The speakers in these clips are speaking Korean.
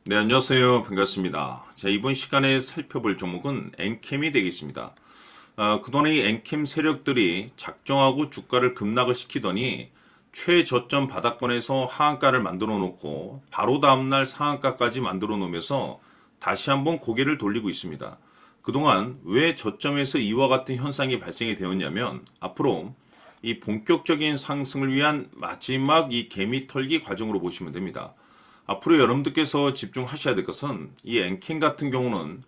네, 안녕하세요. 반갑습니다. 자, 이번 시간에 살펴볼 종목은 엔캠이 되겠습니다. 그동안 이 엔캠 세력들이 작정하고 주가를 급락을 시키더니 최저점 바닥권에서 하한가를 만들어 놓고 바로 다음날 상한가까지 만들어 놓으면서 다시 한번 고개를 돌리고 있습니다. 그동안 왜 저점에서 이와 같은 현상이 발생이 되었냐면 앞으로 이 본격적인 상승을 위한 마지막 이 개미 털기 과정으로 보시면 됩니다. 앞으로 여러분들께서 집중하셔야 될 것은 이 엔킨 같은 경우는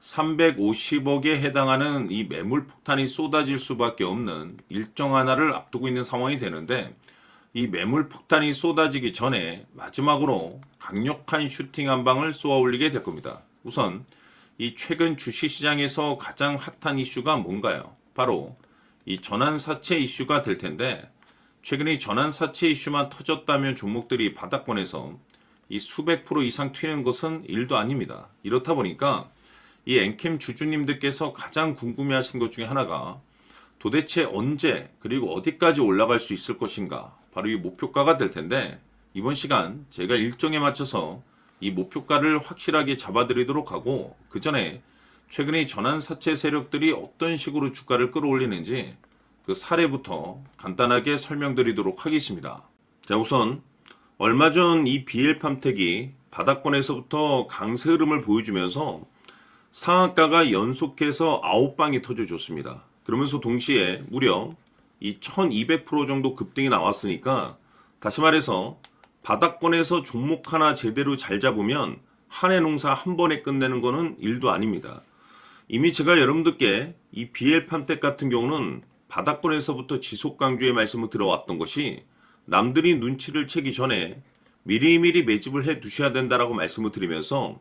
350억에 해당하는 이 매물 폭탄이 쏟아질 수밖에 없는 일정 하나를 앞두고 있는 상황이 되는데 이 매물 폭탄이 쏟아지기 전에 마지막으로 강력한 슈팅 한 방을 쏘아 올리게 될 겁니다. 우선 이 최근 주식시장에서 가장 핫한 이슈가 뭔가요? 바로 이 전환사채 이슈가 될 텐데 최근에 전환사채 이슈만 터졌다면 종목들이 바닥권에서 이 수백 프로 이상 튀는 것은 일도 아닙니다. 이렇다 보니까 이 엔캠 주주님들께서 가장 궁금해하신 것 중에 하나가 도대체 언제 그리고 어디까지 올라갈 수 있을 것인가, 바로 이 목표가가 될 텐데 이번 시간 제가 일정에 맞춰서 이 목표가를 확실하게 잡아드리도록 하고 그 전에 최근에 전환사채 세력들이 어떤 식으로 주가를 끌어올리는지 그 사례부터 간단하게 설명드리도록 하겠습니다. 자, 우선 얼마 전 이 BL팜텍이 바닥권에서부터 강세 흐름을 보여주면서 상한가가 연속해서 9방이 터져줬습니다. 그러면서 동시에 무려 이 1200% 정도 급등이 나왔으니까 다시 말해서 바닥권에서 종목 하나 제대로 잘 잡으면 한 해 농사 한 번에 끝내는 거는 일도 아닙니다. 이미 제가 여러분들께 이 BL팜텍 같은 경우는 바닥권에서부터 지속 강조의 말씀을 들어왔던 것이 남들이 눈치를 채기 전에 미리미리 매집을 해 두셔야 된다라고 말씀을 드리면서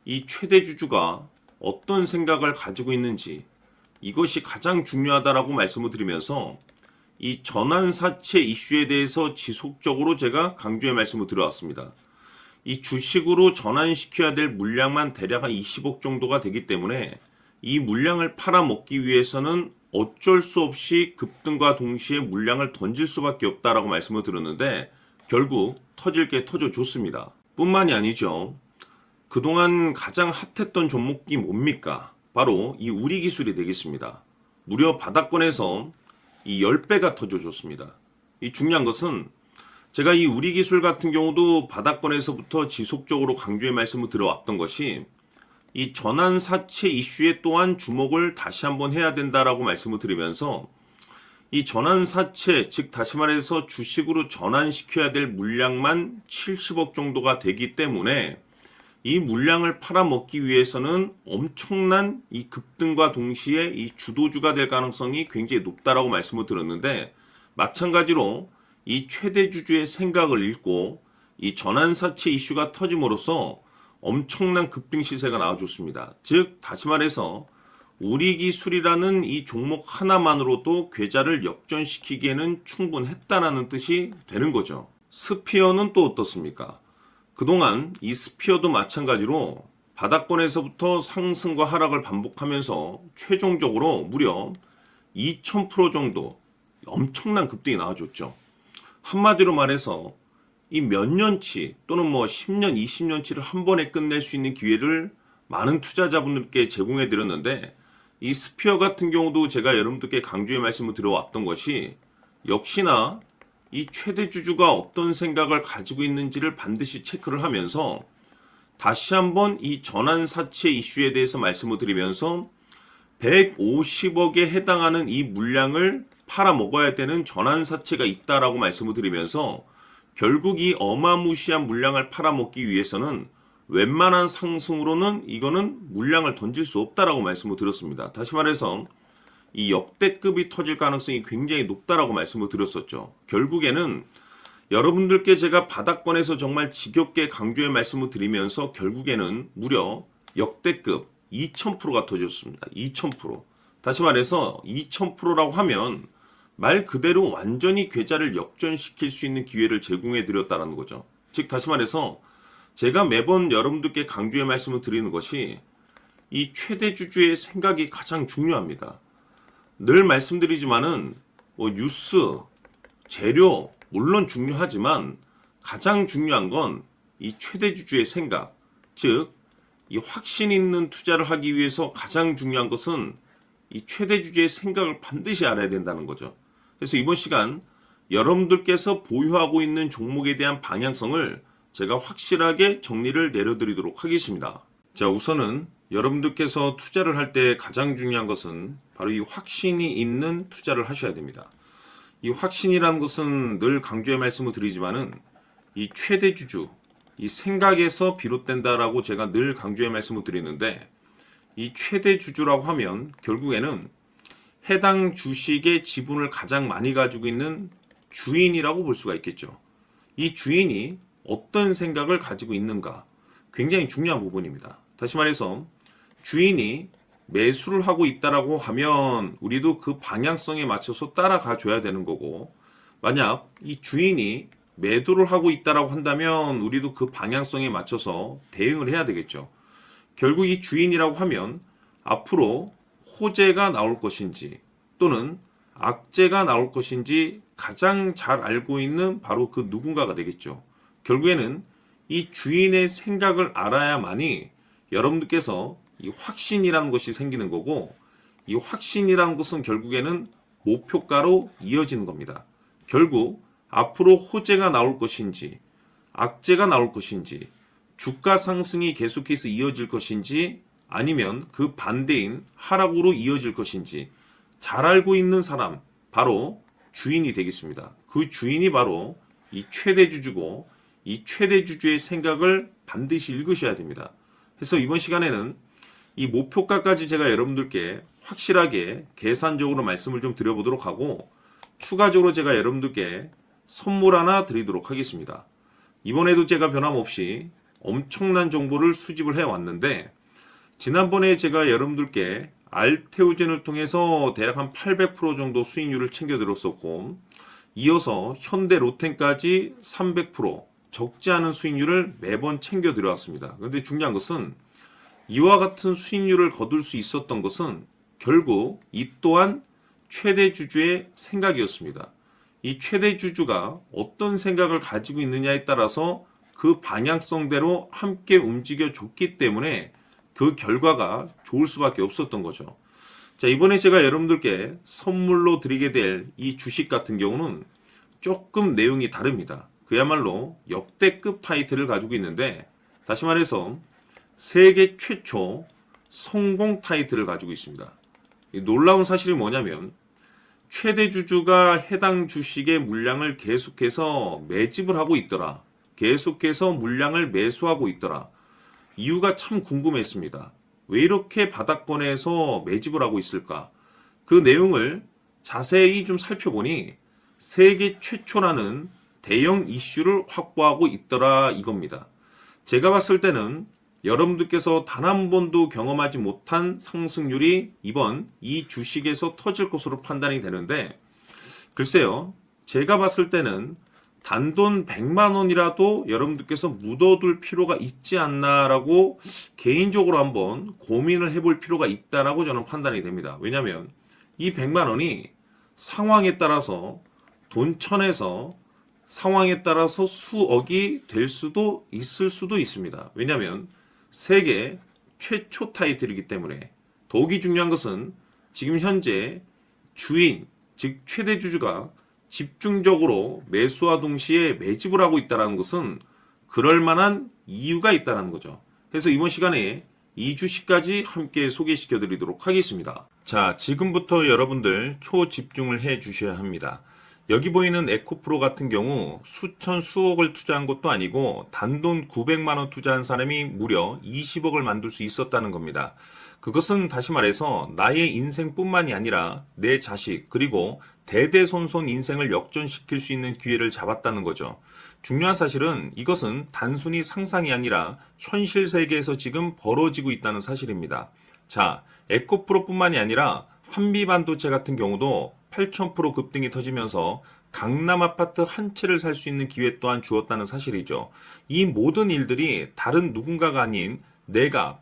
이 최대 주주가 어떤 생각을 가지고 있는지 이것이 가장 중요하다라고 말씀을 드리면서 이 전환사채 이슈에 대해서 지속적으로 제가 강조의 말씀을 드려왔습니다. 이 주식으로 전환시켜야 될 물량만 대략 한 20억 정도가 되기 때문에 이 물량을 팔아먹기 위해서는 어쩔 수 없이 급등과 동시에 물량을 던질 수밖에 없다라고 말씀을 드렸는데 결국 터질 게 터져줬습니다. 뿐만이 아니죠. 그동안 가장 핫했던 종목이 뭡니까? 바로 이 우리기술이 되겠습니다. 무려 바닥권에서 이 10배가 터져줬습니다. 이 중요한 것은 제가 이 우리기술 같은 경우도 바닥권에서부터 지속적으로 강조의 말씀을 들어왔던 것이 이 전환사채 이슈에 또한 주목을 다시 한번 해야 된다라고 말씀을 드리면서 이 전환사채, 즉 다시 말해서 주식으로 전환시켜야 될 물량만 70억 정도가 되기 때문에 이 물량을 팔아먹기 위해서는 엄청난 이 급등과 동시에 이 주도주가 될 가능성이 굉장히 높다라고 말씀을 드렸는데 마찬가지로 이 최대 주주의 생각을 읽고 이 전환사채 이슈가 터짐으로써 엄청난 급등 시세가 나와줬습니다. 즉 다시 말해서 우리기술이라는 이 종목 하나만으로도 계좌를 역전시키기에는 충분했다라는 뜻이 되는 거죠. 스피어는 또 어떻습니까? 그동안 이 스피어도 마찬가지로 바닥권에서부터 상승과 하락을 반복하면서 최종적으로 무려 2000% 정도 엄청난 급등이 나와줬죠. 한마디로 말해서 이 몇 년치 또는 뭐 10년, 20년치를 한 번에 끝낼 수 있는 기회를 많은 투자자분들께 제공해 드렸는데 이 스피어 같은 경우도 제가 여러분들께 강조의 말씀을 드려왔던 것이 역시나 이 최대 주주가 어떤 생각을 가지고 있는지를 반드시 체크를 하면서 다시 한번 이 전환사채 이슈에 대해서 말씀을 드리면서 150억에 해당하는 이 물량을 팔아먹어야 되는 전환사채가 있다라고 말씀을 드리면서 결국 이 어마무시한 물량을 팔아먹기 위해서는 웬만한 상승으로는 이거는 물량을 던질 수 없다라고 말씀을 드렸습니다. 다시 말해서 이 역대급이 터질 가능성이 굉장히 높다라고 말씀을 드렸었죠. 결국에는 여러분들께 제가 바닥권에서 정말 지겹게 강조의 말씀을 드리면서 결국에는 무려 역대급 2000%가 터졌습니다. 2000%. 다시 말해서 2000%라고 하면 말 그대로 완전히 계좌를 역전시킬 수 있는 기회를 제공해 드렸다는 거죠. 즉 다시 말해서 제가 매번 여러분들께 강조의 말씀을 드리는 것이 이 최대 주주의 생각이 가장 중요합니다. 늘 말씀드리지만은 뭐 뉴스, 재료 물론 중요하지만 가장 중요한 건 이 최대 주주의 생각, 즉, 이 확신 있는 투자를 하기 위해서 가장 중요한 것은 이 최대 주주의 생각을 반드시 알아야 된다는 거죠. 그래서 이번 시간 여러분들께서 보유하고 있는 종목에 대한 방향성을 제가 확실하게 정리를 내려드리도록 하겠습니다. 자, 우선은 여러분들께서 투자를 할 때 가장 중요한 것은 바로 이 확신이 있는 투자를 하셔야 됩니다. 이 확신이라는 것은 늘 강조의 말씀을 드리지만은 이 최대 주주, 이 생각에서 비롯된다라고 제가 늘 강조의 말씀을 드리는데, 이 최대 주주라고 하면 결국에는 해당 주식의 지분을 가장 많이 가지고 있는 주인이라고 볼 수가 있겠죠. 이 주인이 어떤 생각을 가지고 있는가, 굉장히 중요한 부분입니다. 다시 말해서 주인이 매수를 하고 있다라고 하면 우리도 그 방향성에 맞춰서 따라가 줘야 되는 거고, 만약 이 주인이 매도를 하고 있다라고 한다면 우리도 그 방향성에 맞춰서 대응을 해야 되겠죠. 결국 이 주인이라고 하면 앞으로 호재가 나올 것인지 또는 악재가 나올 것인지 가장 잘 알고 있는 바로 그 누군가가 되겠죠. 결국에는 이 주인의 생각을 알아야만이 여러분들께서 이 확신이라는 것이 생기는 거고, 이 확신이라는 것은 결국에는 목표가로 이어지는 겁니다. 결국 앞으로 호재가 나올 것인지 악재가 나올 것인지 주가 상승이 계속해서 이어질 것인지 아니면 그 반대인 하락으로 이어질 것인지 잘 알고 있는 사람, 바로 주인이 되겠습니다. 그 주인이 바로 이 최대 주주고, 이 최대 주주의 생각을 반드시 읽으셔야 됩니다. 그래서 이번 시간에는 이 목표가까지 제가 여러분들께 확실하게 계산적으로 말씀을 좀 드려보도록 하고, 추가적으로 제가 여러분들께 선물 하나 드리도록 하겠습니다. 이번에도 제가 변함없이 엄청난 정보를 수집을 해왔는데, 지난번에 제가 여러분들께 알테오젠을 통해서 대략 한 800% 정도 수익률을 챙겨드렸었고, 이어서 현대 로텐까지 300% 적지 않은 수익률을 매번 챙겨드려왔습니다. 그런데 중요한 것은 이와 같은 수익률을 거둘 수 있었던 것은 결국 이 또한 최대 주주의 생각이었습니다. 이 최대 주주가 어떤 생각을 가지고 있느냐에 따라서 그 방향성대로 함께 움직여 줬기 때문에 그 결과가 좋을 수밖에 없었던 거죠. 자, 이번에 제가 여러분들께 선물로 드리게 될 이 주식 같은 경우는 조금 내용이 다릅니다. 그야말로 역대급 타이틀을 가지고 있는데, 다시 말해서 세계 최초 성공 타이틀을 가지고 있습니다. 놀라운 사실이 뭐냐면 최대 주주가 해당 주식의 물량을 계속해서 매집을 하고 있더라. 계속해서 물량을 매수하고 있더라. 이유가 참 궁금했습니다. 왜 이렇게 바닥권에서 매집을 하고 있을까? 그 내용을 자세히 좀 살펴보니 세계 최초라는 대형 이슈를 확보하고 있더라 이겁니다. 제가 봤을 때는 여러분들께서 단 한 번도 경험하지 못한 상승률이 이번 이 주식에서 터질 것으로 판단이 되는데, 글쎄요, 제가 봤을 때는 단돈 100만 원이라도 여러분들께서 묻어둘 필요가 있지 않나라고 개인적으로 한번 고민을 해볼 필요가 있다라고 저는 판단이 됩니다. 왜냐하면 이 100만 원이 상황에 따라서 돈천에서 상황에 따라서 수억이 될 수도 있을 수도 있습니다. 왜냐하면 세계 최초 타이틀이기 때문에. 더욱이 중요한 것은 지금 현재 주인, 즉 최대 주주가 집중적으로 매수와 동시에 매집을 하고 있다는 것은 그럴 만한 이유가 있다는 거죠. 그래서 이번 시간에 이 주식까지 함께 소개시켜 드리도록 하겠습니다. 자, 지금부터 여러분들 초집중을 해 주셔야 합니다. 여기 보이는 에코프로 같은 경우 수천 수억을 투자한 것도 아니고 단돈 900만 원 투자한 사람이 무려 20억을 만들 수 있었다는 겁니다. 그것은 다시 말해서 나의 인생뿐만이 아니라 내 자식 그리고 대대손손 인생을 역전시킬 수 있는 기회를 잡았다는 거죠. 중요한 사실은 이것은 단순히 상상이 아니라 현실 세계에서 지금 벌어지고 있다는 사실입니다. 자, 에코프로뿐만이 아니라 한미반도체 같은 경우도 8,000% 급등이 터지면서 강남 아파트 한 채를 살 수 있는 기회 또한 주었다는 사실이죠. 이 모든 일들이 다른 누군가가 아닌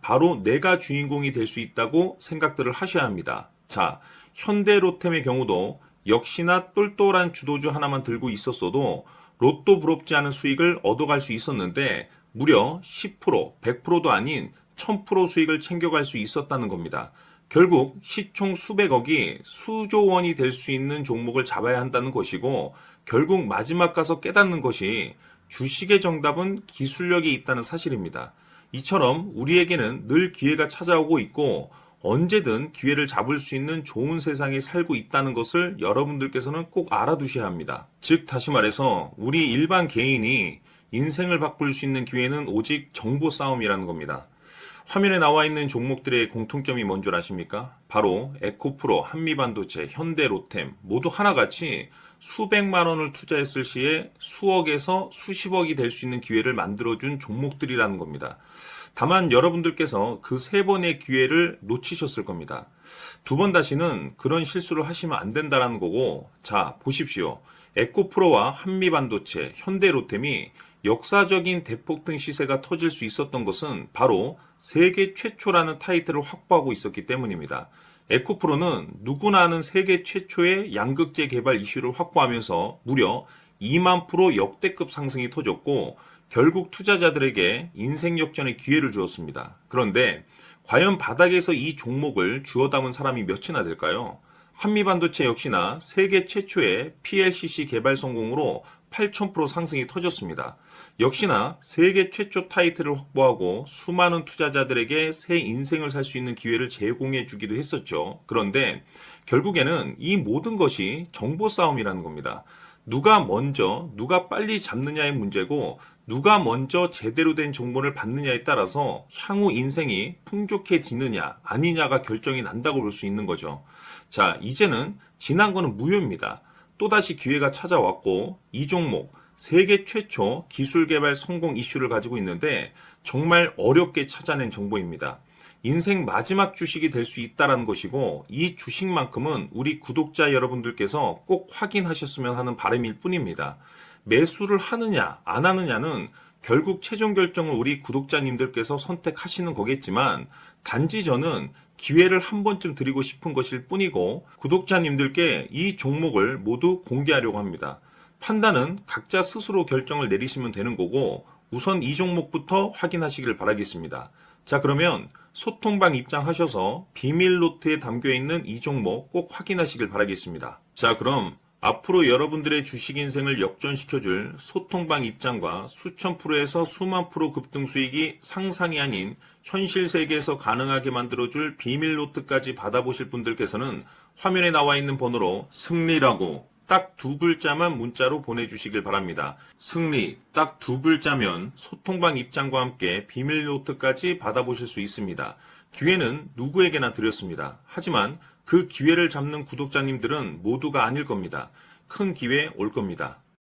바로 내가 주인공이 될 수 있다고 생각들을 하셔야 합니다. 자, 현대로템의 경우도 역시나 똘똘한 주도주 하나만 들고 있었어도 로또 부럽지 않은 수익을 얻어갈 수 있었는데 무려 10%, 100%도 아닌 1000% 수익을 챙겨갈 수 있었다는 겁니다. 결국 시총 수백억이 수조 원이 될 수 있는 종목을 잡아야 한다는 것이고, 결국 마지막 가서 깨닫는 것이 주식의 정답은 기술력이 있다는 사실입니다. 이처럼 우리에게는 늘 기회가 찾아오고 있고 언제든 기회를 잡을 수 있는 좋은 세상에 살고 있다는 것을 여러분들께서는 꼭 알아두셔야 합니다. 즉 다시 말해서 우리 일반 개인이 인생을 바꿀 수 있는 기회는 오직 정보 싸움이라는 겁니다. 화면에 나와 있는 종목들의 공통점이 뭔 줄 아십니까? 바로 에코프로, 한미반도체, 현대로템 모두 하나같이 수백만 원을 투자했을 시에 수억에서 수십억이 될 수 있는 기회를 만들어준 종목들이라는 겁니다. 다만 여러분들께서 그 세 번의 기회를 놓치셨을 겁니다. 두 번 다시는 그런 실수를 하시면 안 된다는 거고, 자, 보십시오. 에코프로와 한미반도체, 현대로템이 역사적인 대폭등 시세가 터질 수 있었던 것은 바로 세계 최초라는 타이틀을 확보하고 있었기 때문입니다. 에코프로는 누구나 아는 세계 최초의 양극재 개발 이슈를 확보하면서 무려 2만 프로 역대급 상승이 터졌고 결국 투자자들에게 인생 역전의 기회를 주었습니다. 그런데 과연 바닥에서 이 종목을 주워 담은 사람이 몇이나 될까요? 한미반도체 역시나 세계 최초의 PLCC 개발 성공으로 8000% 상승이 터졌습니다. 역시나 세계 최초 타이틀을 확보하고 수많은 투자자들에게 새 인생을 살 수 있는 기회를 제공해 주기도 했었죠. 그런데 결국에는 이 모든 것이 정보 싸움이라는 겁니다. 누가 먼저, 누가 빨리 잡느냐의 문제고 누가 먼저 제대로 된 정보를 받느냐에 따라서 향후 인생이 풍족해지느냐 아니냐가 결정이 난다고 볼 수 있는 거죠. 자, 이제는 지난 거는 무효입니다. 또다시 기회가 찾아왔고 이 종목 세계 최초 기술 개발 성공 이슈를 가지고 있는데 정말 어렵게 찾아낸 정보입니다. 인생 마지막 주식이 될 수 있다는 것이고 이 주식만큼은 우리 구독자 여러분들께서 꼭 확인하셨으면 하는 바람일 뿐입니다. 매수를 하느냐 안 하느냐는 결국 최종 결정을 우리 구독자님들께서 선택하시는 거겠지만 단지 저는 기회를 한 번쯤 드리고 싶은 것일 뿐이고 구독자님들께 이 종목을 모두 공개하려고 합니다. 판단은 각자 스스로 결정을 내리시면 되는 거고 우선 이 종목부터 확인하시길 바라겠습니다. 자, 그러면 소통방 입장하셔서 비밀 노트에 담겨있는 이 종목 꼭 확인하시길 바라겠습니다. 자, 그럼 앞으로 여러분들의 주식 인생을 역전시켜줄 소통방 입장과 수천 프로에서 수만 프로 급등 수익이 상상이 아닌 현실 세계에서 가능하게 만들어줄 비밀 노트까지 받아보실 분들께서는 화면에 나와 있는 번호로 승리라고 딱 두 글자만 문자로 보내주시길 바랍니다. 승리 딱 두 글자면 소통방 입장과 함께 비밀 노트까지 받아보실 수 있습니다. 기회는 누구에게나 드렸습니다. 하지만 그 기회를 잡는 구독자님들은 모두가 아닐 겁니다. 큰 기회 올 겁니다.